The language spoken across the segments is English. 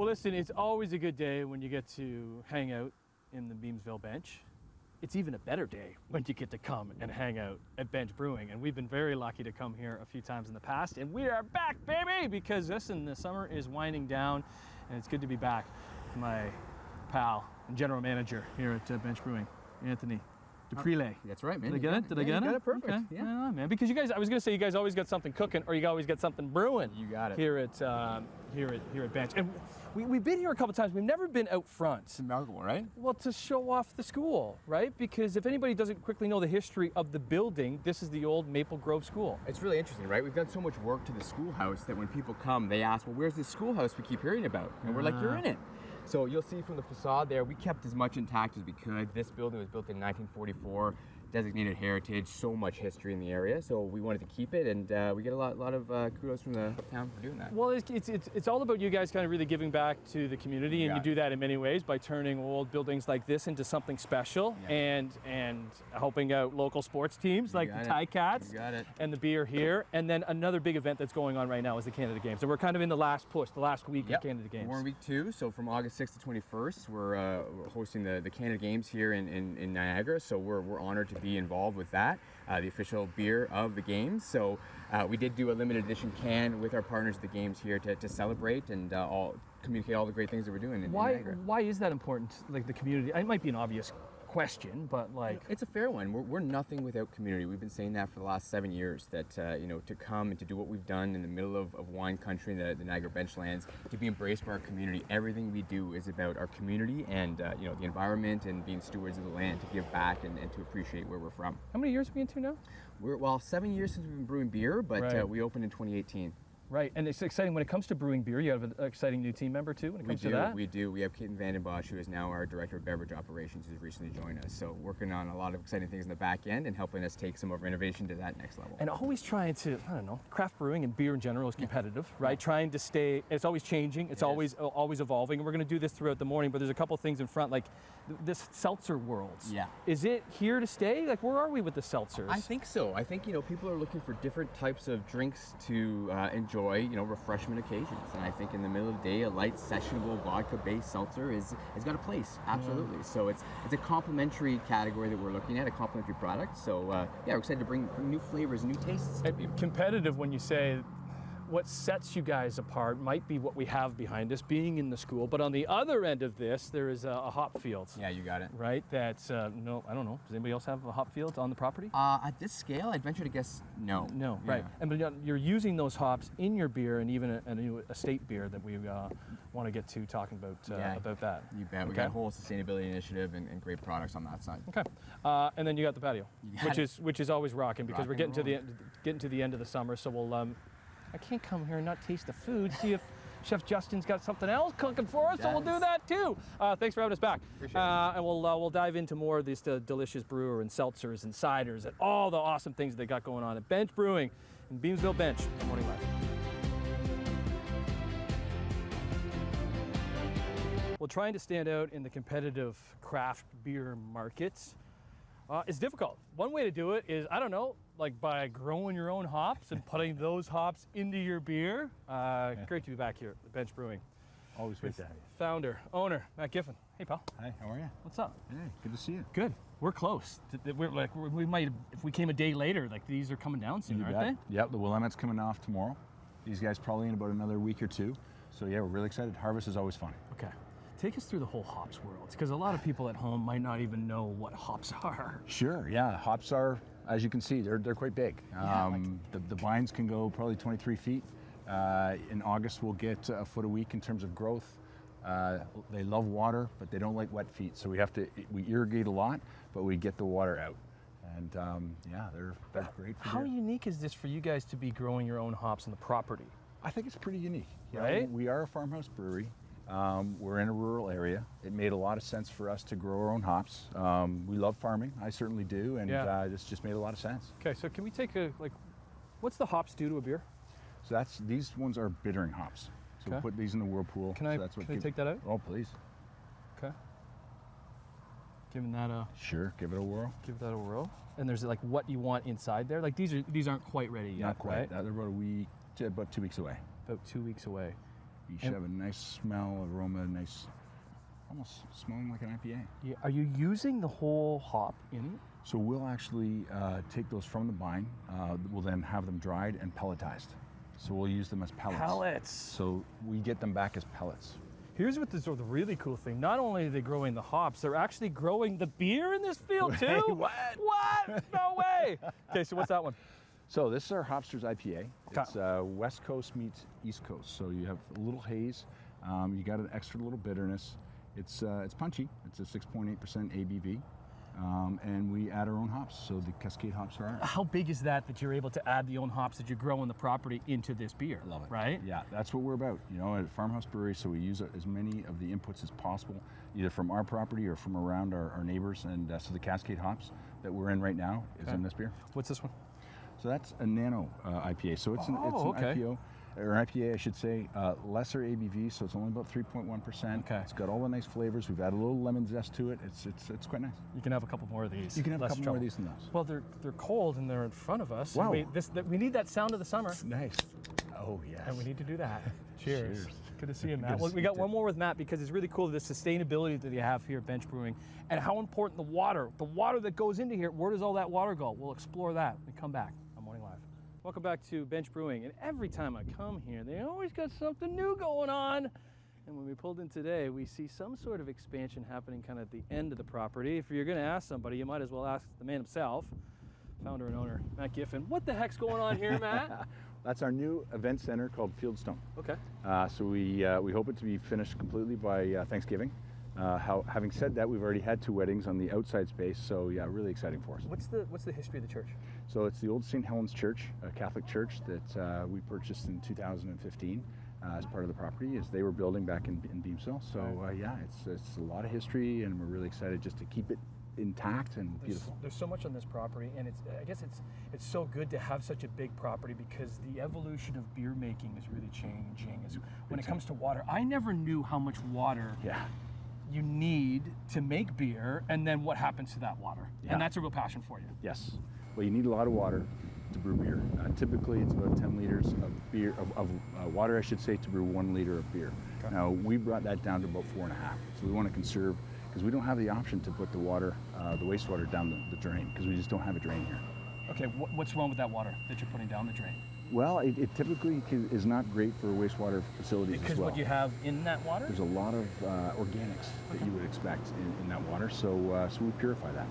Well, listen, it's always a good day when you get to hang out in the Beamsville Bench. It's even a better day when you get to come and hang out at Bench Brewing. And we've been very lucky to come here a few times in the past. And we are back, baby, because listen, the summer is winding down and it's good to be back with my pal and general manager here at Bench Brewing, Anthony Duprile. That's right, man. Did I get it? Did I get it? You got it perfect. Okay. Yeah, man. Because you guys, I was gonna say you guys always got something cooking, or you always got something brewing. You got it. Here at Bench, and we've been here a couple times. We've never been out front. It's remarkable, right? Well, to show off the school, right? Because if anybody doesn't quickly know the history of the building, this is the old Maple Grove School. It's really interesting, right? We've done so much work to the schoolhouse that when people come, they ask, well, where's this schoolhouse we keep hearing about? And we're like, you're in it. So you'll see from the facade there, we kept as much intact as we could. This building was built in 1944. Designated heritage, so much history in the area, so we wanted to keep it, and we get a lot of kudos from the town for doing that. Well, it's all about you guys kind of really giving back to the community, and you do that in many ways by turning old buildings like this into something special, and helping out local sports teams like the Ticats and the beer here, and then another big event that's going on right now is the Canada Games, and we're kind of in the last push, the last week of Canada Games. We're in week 2, so from August 6th to 21st, we're hosting the Canada Games here in Niagara, so we're honored to be involved with that, the official beer of the games. So we did do a limited edition can with our partners at the games here to celebrate and communicate all the great things that we're doing in Niagara. Why is that important? Like the community, it might be an obvious question, but like it's a fair one. We're nothing without community. We've been saying that for the last 7 years, that to come and to do what we've done in the middle of wine country, the Niagara Benchlands, to be embraced by our community. Everything we do is about our community and the environment and being stewards of the land, to give back and to appreciate where we're from. How many years are we into now? We're 7 years since we've been brewing beer, but we opened in 2018. Right, and it's exciting when it comes to brewing beer. You have an exciting new team member too when it comes to that. We do. We have Keaton Vanden Bosch, who is now our Director of Beverage Operations, who's recently joined us. So working on a lot of exciting things in the back end and helping us take some of our innovation to that next level. And always trying to, craft brewing and beer in general is competitive, right? Trying to stay, it's always changing, it's always evolving. And we're going to do this throughout the morning, but there's a couple things in front, like this seltzer world. Yeah. Is it here to stay? Like, where are we with the seltzers? I think so. I think, people are looking for different types of drinks to enjoy, refreshment occasions. And I think in the middle of the day, a light, sessionable, vodka-based seltzer has got a place, absolutely. So it's a complementary category that we're looking at, a complementary product. So we're excited to bring new flavors, new tastes. Competitive, when you say what sets you guys apart might be what we have behind us, being in the school, but on the other end of this, there is a hop field. Yeah, you got it. Right, that's, no, I don't know, does anybody else have a hop field on the property? At this scale, I'd venture to guess no. No, yeah. Right, but you're using those hops in your beer, and even a new estate beer that we want to get to talking about that. You bet, we got a whole sustainability initiative and great products on that side. Okay, and then you got the patio, which is always rocking, because we're getting to the end of the summer, so we'll, I can't come here and not taste the food, see if Chef Justin's got something else cooking for us, so we'll do that too. Thanks for having us back. And we'll dive into more of these delicious brewer and seltzers and ciders and all the awesome things they got going on at Bench Brewing in Beamsville Bench. Morning Live. Well, trying to stand out in the competitive craft beer markets is difficult. One way to do it is, like by growing your own hops and putting those hops into your beer. Great to be back here at Bench Brewing. Always great to have you. Founder, owner, Matt Giffen. Hey, pal. Hi, how are you? What's up? Hey, good to see you. Good. We're close. We might, if we came a day later, like these are coming down soon, aren't they? Yep, the Willamette's coming off tomorrow. These guys probably in about another week or two. So yeah, we're really excited. Harvest is always fun. Okay. Take us through the whole hops world, because a lot of people at home might not even know what hops are. Sure, yeah. Hops are, as you can see, they're quite big. The vines can go probably 23 feet. In August, we'll get a foot a week in terms of growth. They love water, but they don't like wet feet. So we irrigate a lot, but we get the water out. And they're great for How unique is this for you guys to be growing your own hops on the property? I think it's pretty unique. Right? We are a farmhouse brewery. We're in a rural area. It made a lot of sense for us to grow our own hops. We love farming, I certainly do, and this just made a lot of sense. Okay, so can we take what's the hops do to a beer? So these ones are bittering hops. So we'll put these in the whirlpool. Can I take that out? Oh, please. Okay. Giving that a... Sure, give it a whirl. Give that a whirl. And there's like what you want inside there? Like these aren't quite ready yet, Not quite. Right? They're about 2 weeks away. About 2 weeks away. You should have a nice smell, aroma, nice, almost smelling like an IPA. Yeah. Are you using the whole hop in it? So we'll actually take those from the vine. We'll then have them dried and pelletized. So we'll use them as pellets. Pellets. So we get them back as pellets. Here's what the really cool thing. Not only are they growing the hops, they're actually growing the beer in this field too. What? What? No way. Okay, so what's that one? So this is our Hopsters IPA. Okay. It's West Coast meets East Coast. So you have a little haze. You got an extra little bitterness. It's punchy. It's a 6.8% ABV. And we add our own hops, so the Cascade hops are ours. How big is that you're able to add the own hops that you grow on the property into this beer? Love it. Right? Yeah, that's what we're about. You know, at a farmhouse brewery, so we use as many of the inputs as possible, either from our property or from around our neighbors. And so the Cascade hops that we're in right now is in this beer. What's this one? So that's a nano IPA. So it's an okay. IPO, or IPA, I should say, lesser ABV. So it's only about 3.1%. Okay. It's got all the nice flavors. We've added a little lemon zest to it. It's quite nice. You can have a couple more of these. You can have a Less couple trouble. more of these than those. Well, they're cold and they're in front of us. Wow. We need that sound of the summer. Nice. Oh yes. And we need to do that. Cheers. Cheers. Good to see you, Good Matt. to Well, see we you got too. one more with Matt because it's really cool the sustainability that you have here at Bench Brewing and how important the water that goes into here. Where does all that water go? We'll explore that when we come back on Morning Live. Welcome back to Bench Brewing, and every time I come here, they always got something new going on. And when we pulled in today, we see some sort of expansion happening kind of at the end of the property. If you're going to ask somebody, you might as well ask the man himself, founder and owner, Matt Giffen. What the heck's going on here, Matt? That's our new event center called Fieldstone. Okay. So we hope it to be finished completely by Thanksgiving. Having said that, we've already had 2 weddings on the outside space, so yeah, really exciting for us. What's the history of the church? So it's the old St. Helen's Church, a Catholic church that we purchased in 2015 as part of the property as they were building back in Beamsville. So yeah, it's a lot of history, and we're really excited just to keep it intact and beautiful. There's so much on this property, and I guess it's so good to have such a big property because the evolution of beer making is really changing. When it comes to water, I never knew how much water you need to make beer, and then what happens to that water. Yeah. And that's a real passion for you. Yes. Well, you need a lot of water to brew beer. Typically, it's about 10 liters of beer, of water, I should say, to brew 1 liter of beer. Okay. Now, we brought that down to about 4.5. So we want to conserve, because we don't have the option to put the water, the wastewater down the drain, because we just don't have a drain here. Okay, what's wrong with that water that you're putting down the drain? Well, it typically is not great for wastewater facilities as well. Because what you have in that water? There's a lot of organics that you would expect in that water, so we purify that.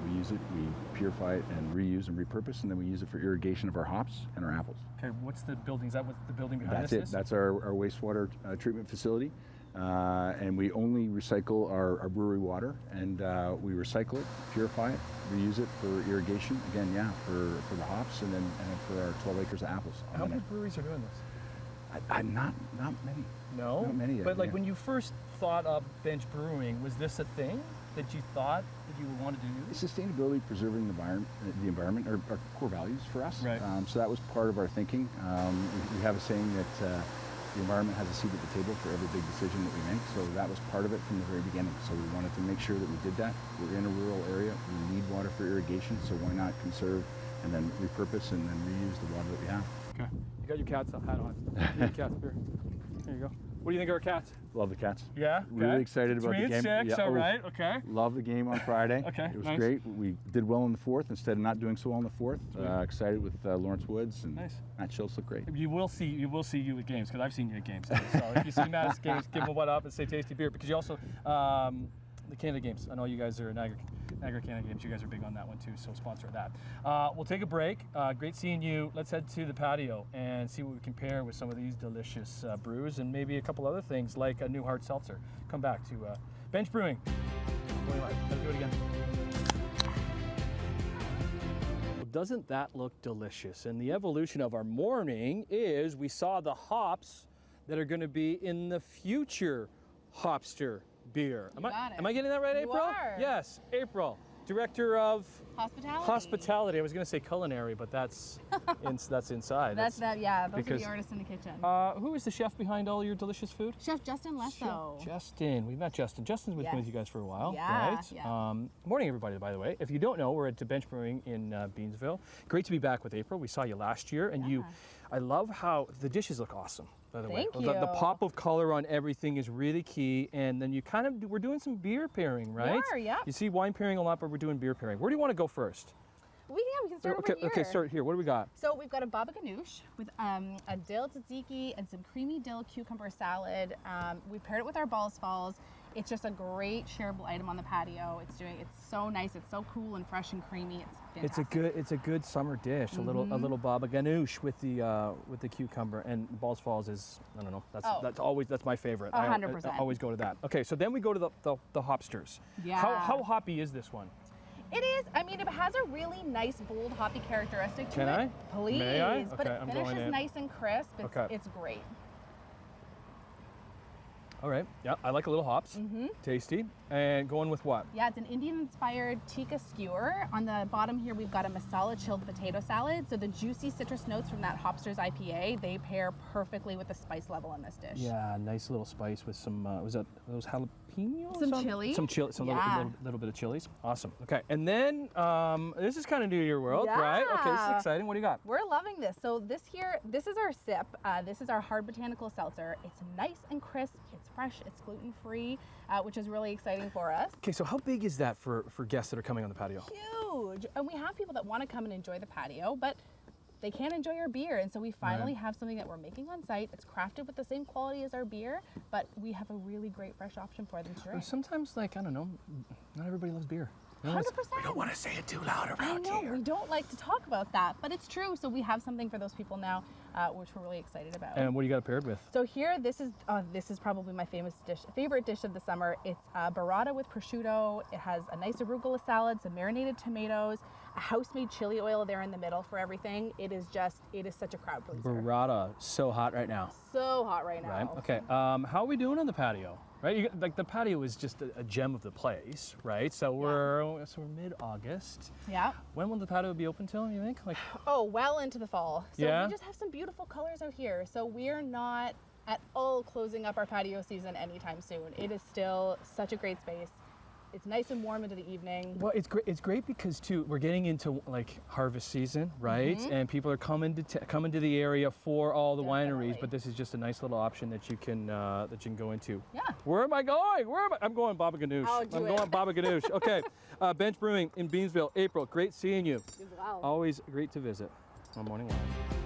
We use it, we purify it and reuse and repurpose, and then we use it for irrigation of our hops and our apples. Okay, what's the building? Is that what the building behind That's this it. is? That's our wastewater treatment facility. And we only recycle our brewery water, and we recycle it, purify it, reuse it for irrigation. Again, yeah, for the hops, and then for our 12 acres of apples. How many breweries are doing this? Not many. No? Not many. But like when you first thought of Bench Brewing, was this a thing that you thought that you would want to do? Sustainability, preserving the environment are core values for us. Right. So that was part of our thinking. We have a saying that the environment has a seat at the table for every big decision that we make. So that was part of it from the very beginning. So we wanted to make sure that we did that. We're in a rural area. We need water for irrigation. So why not conserve and then repurpose and then reuse the water that we have? Okay. You got your cat's hat on. You got your cat's beer. There you go. What do you think of our cats? Love the Cats. Yeah? Okay. Really excited about 3 the and game. 6, all right, okay. Love the game on Friday. Okay, It was nice. great. We did well in the 4th instead of not doing so well in the 4th. Excited with Lawrence Woods and Nice. Matt Schultz looked great. You will see you at games, because I've seen you at games. So if you see Matt at games, give him a what up and say tasty beer, because you also, the Canada Games, I know you guys are Niagara Canada Games, you guys are big on that one too, so sponsor that. We'll take a break. Great seeing you. Let's head to the patio and see what we compare with some of these delicious brews and maybe a couple other things like a new hard seltzer. Come back to Bench Brewing. Let's do it again. Well, doesn't that look delicious? And the evolution of our morning is we saw the hops that are going to be in the future Hopster beer. Am I getting that right, You April? are. Yes, April, director of Hospitality. I was going to say culinary, but that's that's inside. Those are because- the artists in the kitchen. Who is the chef behind all your delicious food? Chef Justin Lesso. Justin. We've met Justin. Justin's been with you guys for a while, Yeah, right? yeah. Morning, everybody, by the way. If you don't know, we're at Bench Brewing in Beamsville. Great to be back with April. We saw you last year, and I love how the dishes look awesome. by the Thank way. you. The pop of color on everything is really key, and then you kind of, we're doing some beer pairing, right? We are, yeah. You see wine pairing a lot, but we're doing beer pairing. Where do you want to go first? We can start Okay, over here. okay, start here. What do we got? So we've got a baba ganoush with a dill tzatziki and some creamy dill cucumber salad. We paired it with our balls falls. It's just a great shareable item on the patio. It's so nice. It's so cool and fresh and creamy. It's fantastic. It's a good summer dish. A little baba ganoush with the cucumber, and balls falls is, I don't know. That's my favorite. 100%. I always go to that. Okay, so then we go to the hopsters. Yeah. How hoppy is this one? It is. I mean, it has a really nice, bold, hoppy characteristic to Can it. I? Please. May I? But Okay, it I'm going finishes in. nice and crisp. Okay. It's great. All right. Yeah, I like a little hops. Tasty. And going with what? Yeah, it's an Indian-inspired tikka skewer. On the bottom here, we've got a masala chilled potato salad. So the juicy citrus notes from that Hopsters IPA, they pair perfectly with the spice level in this dish. Yeah, nice little spice with some, was that those jalapenos? Some chili. Some chili, some Yeah. little bit of chilies. Awesome. Okay, and then this is kind of new to your world, right? Okay, this is Yeah. exciting. What do you got? We're loving this. So this is our SIP. This is our hard botanical seltzer. It's nice and crisp. It's fresh. It's gluten-free, which is really exciting for us. Okay, so how big is that for guests that are coming on the patio? Huge. And we have people that want to come and enjoy the patio, but they can't enjoy our beer. And so we finally have something that we're making on site. It's crafted with the same quality as our beer, but we have a really great fresh option for them to drink. Sometimes, like, I don't know, not everybody loves beer. 100%. We don't want to say it too loud I around know, here. we don't like to talk about that, but it's true. So we have something for those people now, which we're really excited about. And what do you got it paired with? So here, this is probably my favorite dish of the summer. It's burrata with prosciutto. It has a nice arugula salad, some marinated tomatoes, a house-made chili oil there in the middle for everything. It is such a crowd pleaser. Burrata, so hot right now. So hot right now. Right. Okay. How are we doing on the patio? Right. Like the patio is just a gem of the place, right? So we're mid-August. Yeah. When will the patio be open till? You think? Like. Oh, well into the fall. So Yeah? we just have some beautiful colors out here. So we're not at all closing up our patio season anytime soon. It is still such a great space. It's nice and warm into the evening. Well, it's great. It's great because too we're getting into like harvest season, right? And people are coming to the area for all the wineries. Definitely. But this is just a nice little option that you can go into. Yeah. Where am I going? I'm going Baba Ganoush. Oh, do I'm it. going Baba Ganoush. Okay. Bench Brewing in Beamsville, April. Great seeing you. Wow. Always great to visit on Morning Live.